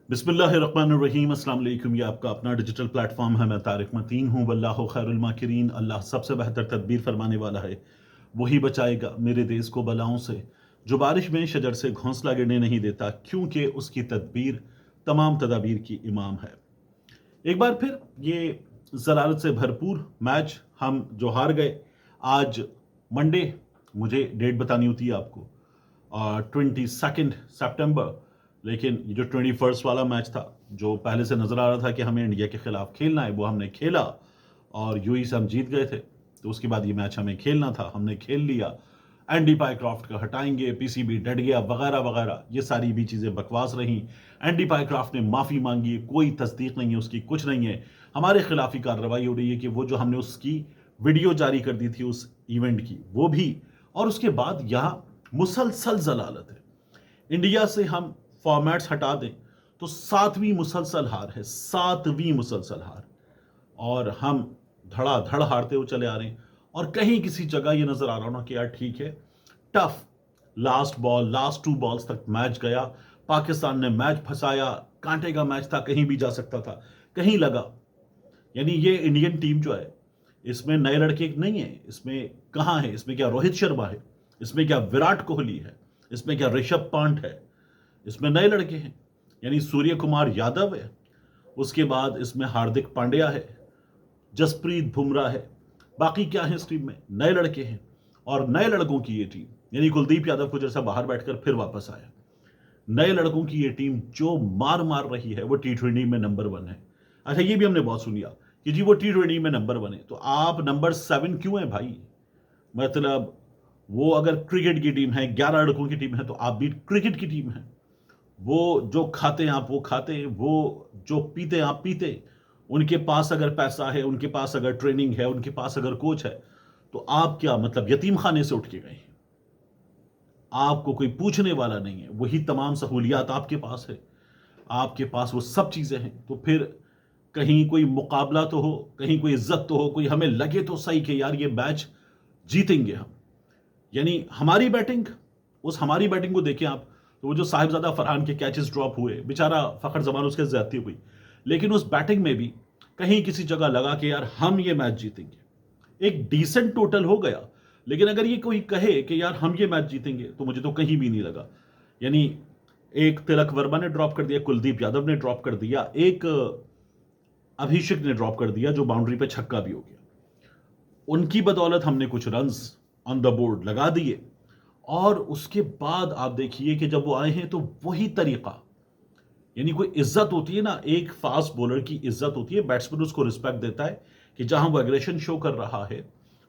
बिस्मिल्लाहिर्रहमानिर्रहीम अस्सलाम वालेकुम। ये आपका अपना डिजिटल प्लेटफॉर्म है। मैं तारिक मतीन हूँ। वल्लाहु खैरुल माकिरीन। अल्लाह सबसे बेहतर तदबीर फरमाने वाला है। वही बचाएगा मेरे देश को बलाओं से। जो बारिश में शजर से घोंसला गिरने नहीं देता, क्योंकि उसकी तदबीर तमाम तदाबीर की इमाम है। एक बार फिर ये ज़लालत से भरपूर मैच हम जो हार गए। आज मंडे, मुझे डेट बतानी होती है आपको, 22 सितंबर। लेकिन ये जो 21 वाला मैच था, जो पहले से नज़र आ रहा था कि हमें इंडिया के खिलाफ खेलना है, वो हमने खेला और यूएई से हम जीत गए थे। तो उसके बाद ये मैच हमें खेलना था, हमने खेल लिया। एंडी पायक्रॉफ्ट का हटाएंगे, पीसीबी डट गया, वगैरह वगैरह, ये सारी भी चीज़ें बकवास रहीं। एंडी पायक्रॉफ्ट ने माफ़ी मांगी, कोई तस्दीक नहीं है उसकी, कुछ नहीं है। हमारे खिलाफ ही कार्रवाई हो रही है कि वो जो हमने उसकी वीडियो जारी कर दी थी उस इवेंट की, वो भी। और उसके बाद यहाँ मुसलसल जलालत है। इंडिया से हम फॉर्मेट्स हटा दें तो सातवीं मुसलसल हार है, सातवीं मुसलसल हार। और हम धड़ाधड़ हारते हुए चले आ रहे हैं। और कहीं किसी जगह ये नजर आ रहा हो ना कि यार ठीक है, tough last ball, last 2 balls तक मैच गया। पाकिस्तान ने मैच फंसाया, कांटे का मैच था, कहीं भी जा सकता था, कहीं लगा। यानी ये इंडियन टीम जो है, इसमें नए लड़के नहीं है। इसमें कहाँ है? इसमें क्या रोहित शर्मा है? इसमें क्या विराट कोहली है? इसमें क्या ऋषभ पंत है? इसमें नए लड़के हैं। यानी सूर्य कुमार यादव है, उसके बाद इसमें हार्दिक पांड्या है, जसप्रीत बुमराह है। बाकी क्या है इस टीम में? नए लड़के हैं। और नए लड़कों की ये टीम, यानी कुलदीप यादव को जैसा बाहर बैठकर फिर वापस आया, नए लड़कों की ये टीम जो मार मार रही है, वो T20 में नंबर 1 है। अच्छा, ये भी हमने बहुत सुनिया कि जी वो T20 में नंबर 1 है, तो आप नंबर 7 क्यों है भाई? मतलब वो अगर क्रिकेट की टीम है, 11 लड़कों की टीम है, तो आप भी क्रिकेट की टीम है। वो जो खाते हैं आप वो खाते हैं, वो जो पीते हैं आप पीते हैं। उनके पास अगर पैसा है, उनके पास अगर ट्रेनिंग है, उनके पास अगर कोच है, तो आप क्या मतलब यतीम खाने से उठ के गए हैं? आपको कोई पूछने वाला नहीं है, वही तमाम सहूलियात आपके पास है, आपके पास वो सब चीजें हैं। तो फिर कहीं कोई मुकाबला तो हो, कहीं कोई इज्जत तो हो, कोई हमें लगे तो सही कि यार ये मैच जीतेंगे हम। यानी हमारी बैटिंग, उस हमारी बैटिंग को देखें आप, तो वो जो साहिबजादा फरहान के कैचेस ड्रॉप हुए, बेचारा फखर जमान उसके ज्यादती हुई, लेकिन उस बैटिंग में भी कहीं किसी जगह लगा कि यार हम ये मैच जीतेंगे। एक डिसेंट टोटल हो गया। लेकिन अगर ये कोई कहे कि यार हम ये मैच जीतेंगे, तो मुझे तो कहीं भी नहीं लगा। यानी एक तिलक वर्मा ने ड्रॉप कर दिया, कुलदीप यादव ने ड्रॉप कर दिया, एक अभिषेक ने ड्रॉप कर दिया जो बाउंड्री पे छक्का भी हो गया। उनकी बदौलत हमने कुछ रन्स ऑन द बोर्ड लगा दिए। और उसके बाद आप देखिए कि जब वो आए हैं तो वही तरीका, यानी कोई इज्जत होती है ना, एक फास्ट बॉलर की इज्जत होती है, बैट्समैन उसको रिस्पेक्ट देता है कि जहां वो एग्रेशन शो कर रहा है,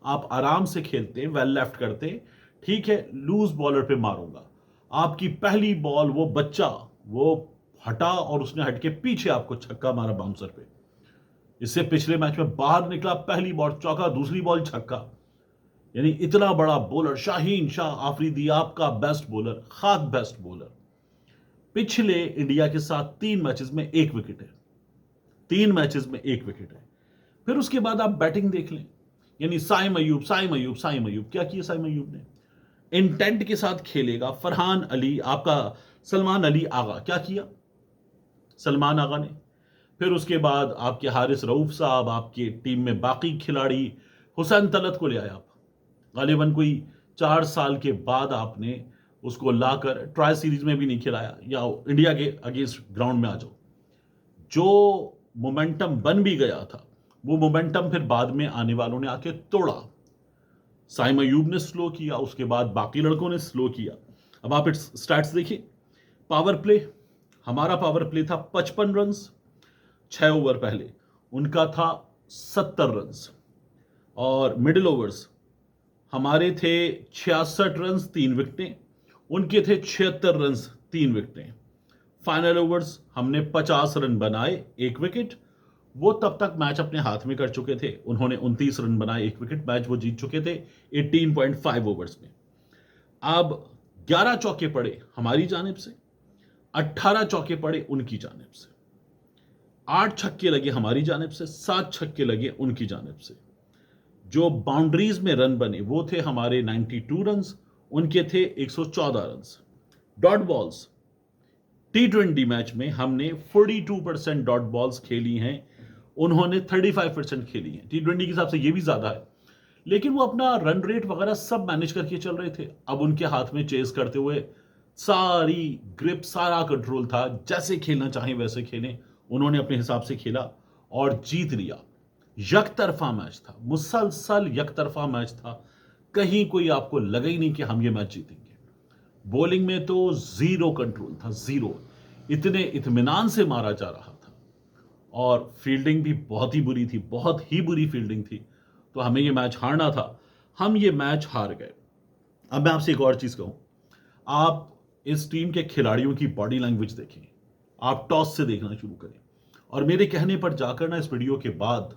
आप आराम से खेलते हैं, वेल लेफ्ट करते हैं, ठीक है, लूज बॉलर पे मारूंगा। आपकी पहली बॉल वो बच्चा, वो हटा और उसने हट के पीछे आपको छक्का मारा बाउंसर पे। इससे पिछले मैच में बाहर निकला, पहली बॉल चौका, दूसरी बॉल छक्का। यानी इतना बड़ा बॉलर शाहीन शाह आफरीदी, आपका बेस्ट बॉलर, खास बेस्ट बॉलर, पिछले इंडिया के साथ 3 मैचेस में 1 विकेट है। 3 मैचेस में 1 विकेट है। फिर उसके बाद आप बैटिंग देख लें। यानी साइम अयूब, साइम अयूब, साइम अयूब, क्या किया साइम अयूब ने? इंटेंट के साथ खेलेगा। फरहान अली, आपका सलमान अली आगा, क्या किया सलमान आगा ने? फिर उसके बाद आपके हारिस रऊफ साहब, आपके टीम में बाकी खिलाड़ी, हुसैन तलत को ले आया आप, गालिबन कोई 4 साल के बाद आपने उसको लाकर ट्राई सीरीज में भी नहीं खिलाया, या इंडिया के अगेंस्ट ग्राउंड में आ जाओ। जो मोमेंटम बन भी गया था, वो मोमेंटम फिर बाद में आने वालों ने आके तोड़ा। साइम अयूब ने स्लो किया, उसके बाद बाकी लड़कों ने स्लो किया। अब आप इट्स स्टैट्स देखिए। पावर प्ले, हमारा पावर प्ले था 55 रन 6 ओवर पहले, उनका था 70 रन। और मिडिल ओवर्स हमारे थे 66 रन 3 विकेटें, उनके थे 76 रन 3 विकेटें। फाइनल ओवर्स हमने 50 रन बनाए, 1 विकेट। वो तब तक मैच अपने हाथ में कर चुके थे, उन्होंने 29 रन बनाए, 1 विकेट, मैच वो जीत चुके थे 18.5 ओवर्स में। अब 11 चौके पड़े हमारी जानिब से, 18 चौके पड़े उनकी जानिब से, 8 छक्के लगे हमारी जानिब से, 7 छक्के लगे उनकी जानिब से। जो बाउंड्रीज में रन बने वो थे हमारे 92 रन, उनके थे 114 run. Dot balls T20 match में हमने 42% डॉट बॉल्स खेली हैं, उन्होंने 35% खेली हैं। T20 के हिसाब से ये भी ज्यादा है, लेकिन वो अपना रन रेट वगैरह सब मैनेज करके चल रहे थे। अब उनके हाथ में चेस करते हुए सारी ग्रिप, सारा कंट्रोल था, जैसे खेलना चाहें वैसे खेलें। उन्होंने अपने हिसाब से खेला और जीत लिया। यकतरफा मैच था, मुसलसल यकतरफा मैच था। कहीं कोई आपको लगा ही नहीं कि हम ये मैच जीतेंगे। बॉलिंग में तो जीरो कंट्रोल था, जीरो। इतने इत्मीनान से मारा जा रहा था और फील्डिंग भी बहुत ही बुरी थी, बहुत ही बुरी फील्डिंग थी। तो हमें ये मैच हारना था, हम ये मैच हार गए। अब मैं आपसे एक और चीज कहूं, आप इस टीम के खिलाड़ियों की बॉडी लैंग्वेज देखें, आप टॉस से देखना शुरू करें और मेरे कहने पर जाकर ना इस वीडियो के बाद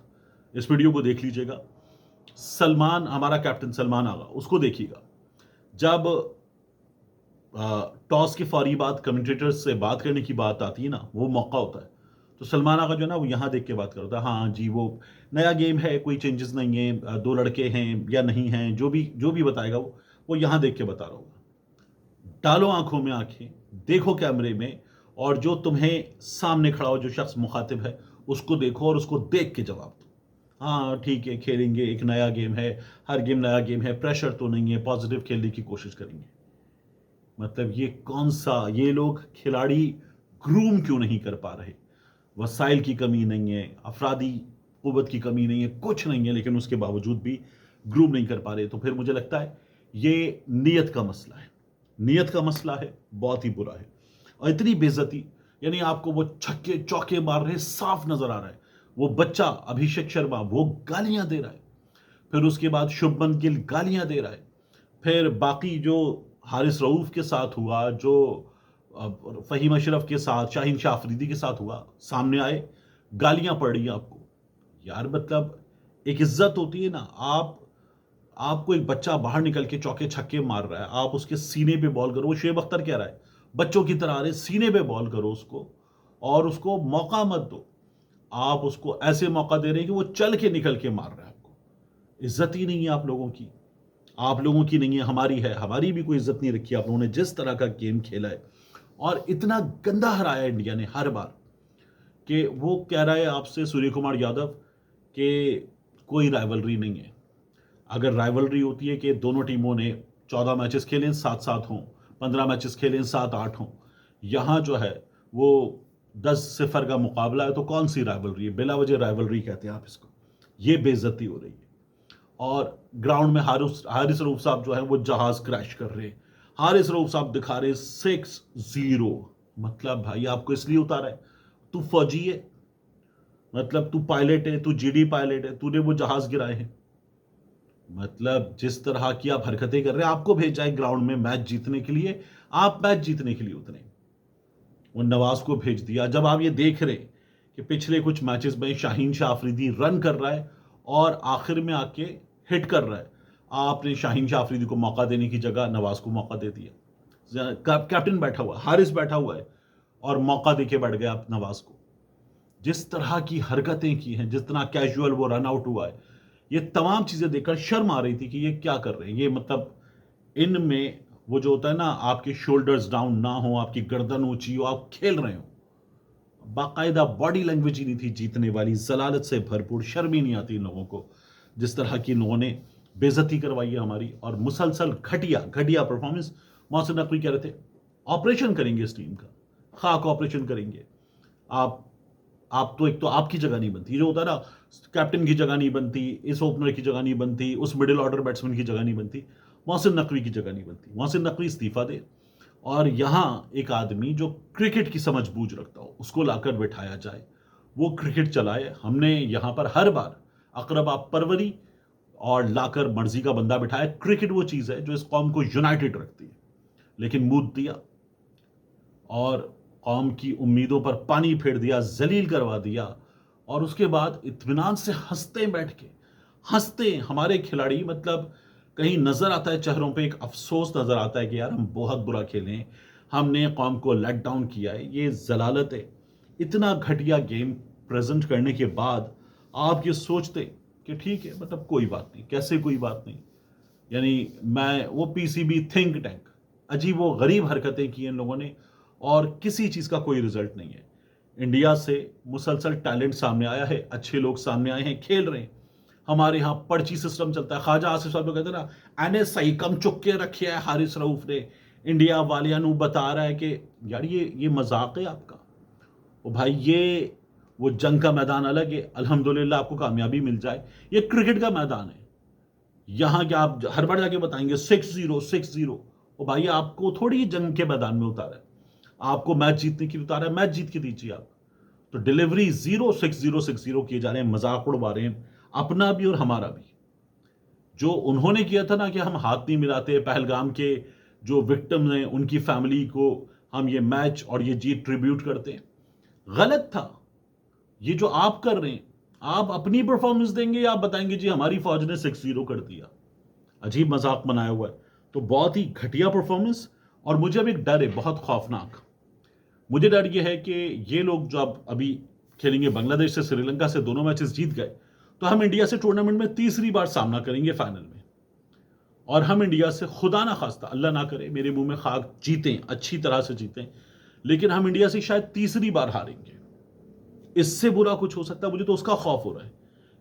इस वीडियो को देख लीजिएगा। सलमान, हमारा कैप्टन सलमान आगा, उसको देखिएगा। जब टॉस के फौरी बाद कमेंटेटर्स से बात करने की बात आती है ना, वो मौका होता है, तो सलमान आगा जो है ना, वो यहाँ देख के बात करता है। हाँ जी, वो नया गेम है, कोई चेंजेस नहीं है, दो लड़के हैं या नहीं हैं, जो भी बताएगा वो यहाँ देख के बता रहा होगा। डालो आंखों में आंखें, देखो कैमरे में, और जो तुम्हें सामने खड़ा हो, जो शख्स मुखातिब है, उसको देखो और उसको देख के जवाब दो। हाँ ठीक है, खेलेंगे, एक नया गेम है, हर गेम नया गेम है, प्रेशर तो नहीं है, पॉजिटिव खेलने की कोशिश करेंगे। मतलब ये कौन सा, ये लोग खिलाड़ी ग्रूम क्यों नहीं कर पा रहे? वसाइल की कमी नहीं है, अफरादी कुव्वत की कमी नहीं है, कुछ नहीं है, लेकिन उसके बावजूद भी ग्रूम नहीं कर पा रहे। तो फिर मुझे लगता है ये नीयत का मसला है, नीयत का मसला है, बहुत ही बुरा है। और इतनी बेइज्जती, यानी आपको वो छक्के चौके मार रहे साफ नजर आ रहा है। वो बच्चा अभिषेक शर्मा वो गालियां दे रहा है, फिर उसके बाद शुभमन गिल गालियां दे रहा है, फिर बाकी जो हारिस रऊफ के साथ हुआ, जो फहीम अशरफ के साथ, शाहीन शाह अफरीदी के साथ हुआ, सामने आए, गालियां पड़ रही हैं आपको। यार मतलब एक इज्जत होती है ना, आपको एक बच्चा बाहर निकल के चौके छक्के मार रहा है, आप उसके सीने पे बॉल करो। वो शुएब अख्तर कह रहा है, बच्चों की तरह, अरे सीने पे बॉल करो उसको, और उसको मौका मत दो। आप उसको ऐसे मौका दे रहे हैं कि वो चल के निकल के मार रहा है आपको। इज्जत ही नहीं है आप लोगों की, आप लोगों की नहीं है, हमारी है। हमारी भी कोई इज्जत नहीं रखी आप लोगों ने, जिस तरह का गेम खेला है और इतना गंदा हराया इंडिया ने हर बार। कि वो कह रहा है आपसे सूर्य कुमार यादव कि कोई राइवलरी नहीं है। अगर राइवलरी होती है कि दोनों टीमों ने 14 मैचेस खेले, 7-7 हों, 15 मैचेस खेले, 7-8 हों, यहां जो है वो 10-0 का मुकाबला है, तो कौन सी राइवलरी है? बिला वजह राइवलरी कहते हैं आप इसको। ये बेइज्जती हो रही है। और ग्राउंड में हारिस रऊफ साहब जो है वो जहाज क्रैश कर रहे हैं। हारिस रऊफ साहब दिखा रहे 6-0। मतलब भाई आपको इसलिए उतारा है, तू फौजी है, मतलब तू पायलट है, तू जीडी पायलट है, तूने वो जहाज गिराए हैं। मतलब जिस तरह की आप हरकतें कर रहे हैं, आपको भेजा है ग्राउंड में मैच जीतने के लिए, आप मैच जीतने के लिए उतरे। वो नवाज को भेज दिया। जब आप ये देख रहे कि पिछले कुछ मैचेस में शाहीन शाह अफरीदी रन कर रहा है और आखिर में आके हिट कर रहा है, आपने शाहीन शाह अफरीदी को मौका देने की जगह नवाज को मौका दे दिया। कैप्टन बैठा हुआ है, हारिस बैठा हुआ है, और मौका देके बैठ गया आप नवाज को। जिस तरह की हरकतें की हैं, जितना कैजुअल वो रन आउट हुआ है, ये तमाम चीजें देखकर शर्म आ रही थी कि ये क्या कर रहे हैं। ये मतलब इनमें वो जो होता है ना, आपके शोल्डर्स डाउन ना हो, आपकी गर्दन ऊंची हो, आप खेल रहे हो, बाकायदा बॉडी लैंग्वेज ही नहीं थी जीतने वाली, जलालत से भरपूर। शर्म ही नहीं आती इन लोगों को, जिस तरह की इन लोगों ने बेइज्जती करवाई है हमारी, और मुसलसल घटिया घटिया परफॉर्मेंस। मोहसिन नकवी कह रहे थे ऑपरेशन करेंगे इस टीम का, खाक ऑपरेशन करेंगे। आप आप तो, एक तो आपकी जगह नहीं बनती, जो होता है ना, कैप्टन की जगह नहीं बनती, इस ओपनर की जगह नहीं बनती, उस मिडिल ऑर्डर बैट्समैन की जगह नहीं बनती, मोहसिन नकवी की जगह नहीं बनती। मोहसिन नकवी इस्तीफा दे और यहां एक आदमी जो क्रिकेट की समझ बूझ रखता हो उसको लाकर बैठाया जाए, वो क्रिकेट चलाए। हमने यहां पर हर बार अकरब आप परवरी और लाकर मर्जी का बंदा बिठाया। क्रिकेट वो चीज है जो इस कौम को यूनाइटेड रखती है, लेकिन मूड दिया और कौम की उम्मीदों पर पानी फेर दिया, जलील करवा दिया। और उसके बाद इत्मीनान से हंसते बैठ के, हंसते हमारे खिलाड़ी, मतलब कहीं नजर आता है चेहरों पे एक अफसोस नजर आता है कि यार हम बहुत बुरा खेले, हमने कौम को लेट डाउन किया है। ये जलालत है। इतना घटिया गेम प्रेजेंट करने के बाद आप ये सोचते कि ठीक है, मतलब कोई बात नहीं, कैसे कोई बात नहीं। यानी मैं वो पीसीबी थिंक टैंक, अजीब वो गरीब हरकतें की इन लोगों ने। और किसी चीज़ का कोई रिजल्ट नहीं है। इंडिया से मुसलसल टैलेंट सामने आया है, अच्छे लोग सामने आए हैं, खेल रहे हैं। हमारे यहाँ पर्ची सिस्टम चलता है। ख्वाजा आसिफ साहब कहते हैं ना, NSI कम चुक के रखे है हारिस रऊफ ने, इंडिया वालिया नू बता रहा है कि यार ये मजाक है आपका। ओ भाई, ये वो जंग का मैदान अलग है, अल्हम्दुलिल्लाह आपको कामयाबी मिल जाए। ये क्रिकेट का मैदान है, यहाँ क्या आप हर बार जाके बताएंगे 6-0 6-0। ओ भाई, आपको थोड़ी जंग के मैदान में उतारा है, आपको मैच जीतने के लिए उतारा है, मैच जीत के दीजिए आप। तो डिलीवरी 0-6-0 किए जा रहे हैं, मजाक उड़वा रहे हैं, अपना भी और हमारा भी। जो उन्होंने किया था ना कि हम हाथ नहीं मिलाते, पहलगाम के जो विक्टिम्स हैं उनकी फैमिली को हम ये मैच और ये जीत ट्रिब्यूट करते हैं, गलत था। ये जो आप कर रहे हैं, आप अपनी परफॉर्मेंस देंगे या आप बताएंगे जी हमारी फौज ने 6-0 कर दिया। अजीब मजाक बनाया हुआ है। तो बहुत ही घटिया परफॉर्मेंस। और मुझे अब एक डर है, बहुत खौफनाक। मुझे डर यह है कि ये लोग जो अब अभी खेलेंगे बांग्लादेश से, श्रीलंका से, दोनों मैचेस जीत गए, तो हम इंडिया से टूर्नामेंट में तीसरी बार सामना करेंगे फाइनल में। और हम इंडिया से खुदा ना खास्ता, अल्लाह ना करे, मेरे मुंह में खाक, जीतें, अच्छी तरह से जीतें, लेकिन हम इंडिया से शायद तीसरी बार हारेंगे। इससे बुरा कुछ हो सकता है। मुझे तो उसका खौफ हो रहा है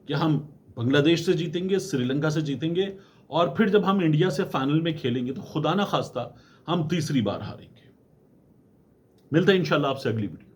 कि हम बांग्लादेश से जीतेंगे, श्रीलंका से जीतेंगे, और फिर जब हम इंडिया से फाइनल में खेलेंगे तो खुदा ना खास्ता हम तीसरी बार हारेंगे। मिलते हैं इंशाल्लाह आपसे अगली वीडियो।